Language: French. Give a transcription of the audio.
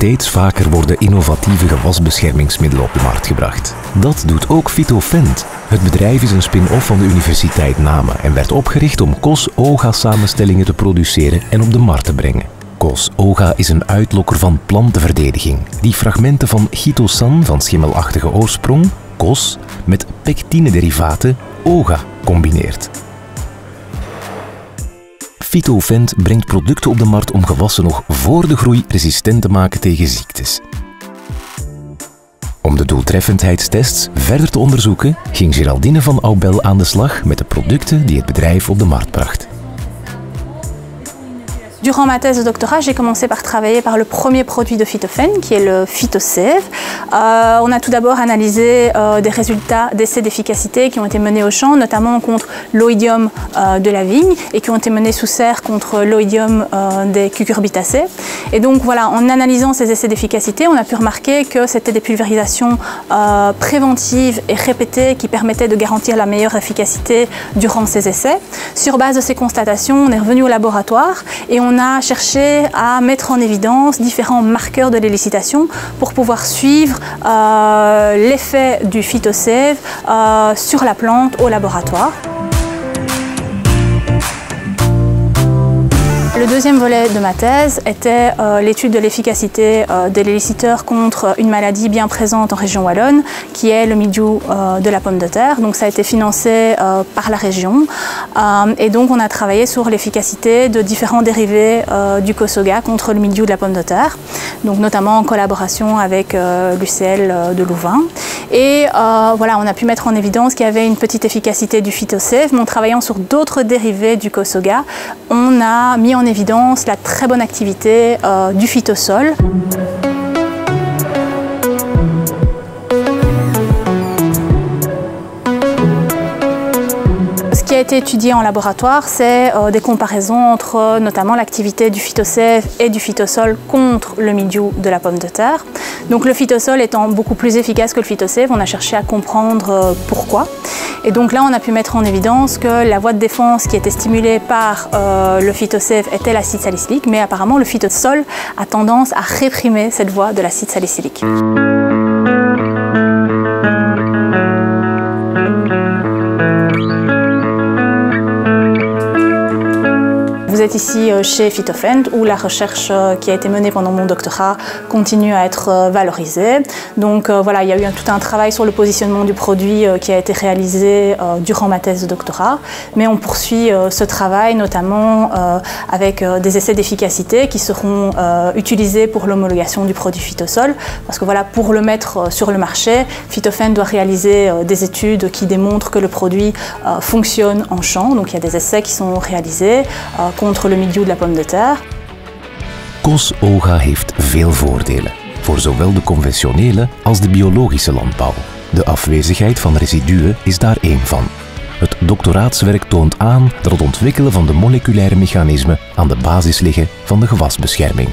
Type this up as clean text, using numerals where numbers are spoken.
Steeds vaker worden innovatieve gewasbeschermingsmiddelen op de markt gebracht. Dat doet ook Phytofend. Het bedrijf is een spin-off van de Universiteit Namen en werd opgericht om COS-OGA-samenstellingen te produceren en op de markt te brengen. COS-OGA is een uitlokker van plantenverdediging, die fragmenten van chitosan van schimmelachtige oorsprong, COS, met pectinederivaten, OGA, combineert. Phytofend brengt producten op de markt om gewassen nog voor de groei resistent te maken tegen ziektes. Om de doeltreffendheidstests verder te onderzoeken, ging Geraldine van Aubel aan de slag met de producten die het bedrijf op de markt bracht. Durant ma thèse de doctorat, j'ai commencé par travailler par le premier produit de Phytofend, qui est le PhytoSave. On a tout d'abord analysé des résultats d'essais d'efficacité qui ont été menés au champ, notamment contre l'oïdium de la vigne et qui ont été menés sous serre contre l'oïdium des cucurbitacées. Et donc voilà, en analysant ces essais d'efficacité, on a pu remarquer que c'était des pulvérisations préventives et répétées qui permettaient de garantir la meilleure efficacité durant ces essais. Sur base de ces constatations, on est revenu au laboratoire et on a cherché à mettre en évidence différents marqueurs de l'élicitation pour pouvoir suivre l'effet du PhytoSave sur la plante au laboratoire. Le deuxième volet de ma thèse était l'étude de l'efficacité de l'éliciteur contre une maladie bien présente en région wallonne, qui est le mildiou de la pomme de terre. Donc ça a été financé par la région et donc on a travaillé sur l'efficacité de différents dérivés du COS-OGA contre le mildiou de la pomme de terre, donc notamment en collaboration avec l'UCL de Louvain. Et voilà, on a pu mettre en évidence qu'il y avait une petite efficacité du PhytoSave, mais en travaillant sur d'autres dérivés du COS-OGA, on a mis en évidence la très bonne activité du phytosol. Ce qui a été étudié en laboratoire, c'est des comparaisons entre notamment l'activité du PhytoSave et du phytosol contre le mildiou de la pomme de terre. Donc le phytosol étant beaucoup plus efficace que le PhytoSave, on a cherché à comprendre pourquoi. Et donc là, on a pu mettre en évidence que la voie de défense qui était stimulée par le PhytoSave était l'acide salicylique, mais apparemment le phytosol a tendance à réprimer cette voie de l'acide salicylique. Vous êtes ici chez Phytofend où la recherche qui a été menée pendant mon doctorat continue à être valorisée. Donc voilà, il y a eu tout un travail sur le positionnement du produit qui a été réalisé durant ma thèse de doctorat. Mais on poursuit ce travail notamment avec des essais d'efficacité qui seront utilisés pour l'homologation du produit Phytosol. Parce que voilà, pour le mettre sur le marché, Phytofend doit réaliser des études qui démontrent que le produit fonctionne en champ. Donc il y a des essais qui sont réalisés contre le mildiou de la pomme de terre. COS-OGA heeft veel voordelen, voor zowel de conventionele als de biologische landbouw. De afwezigheid van residuen is daar één van. Het doctoraatswerk toont aan dat het ontwikkelen van de moleculaire mechanismen aan de basis liggen van de gewasbescherming.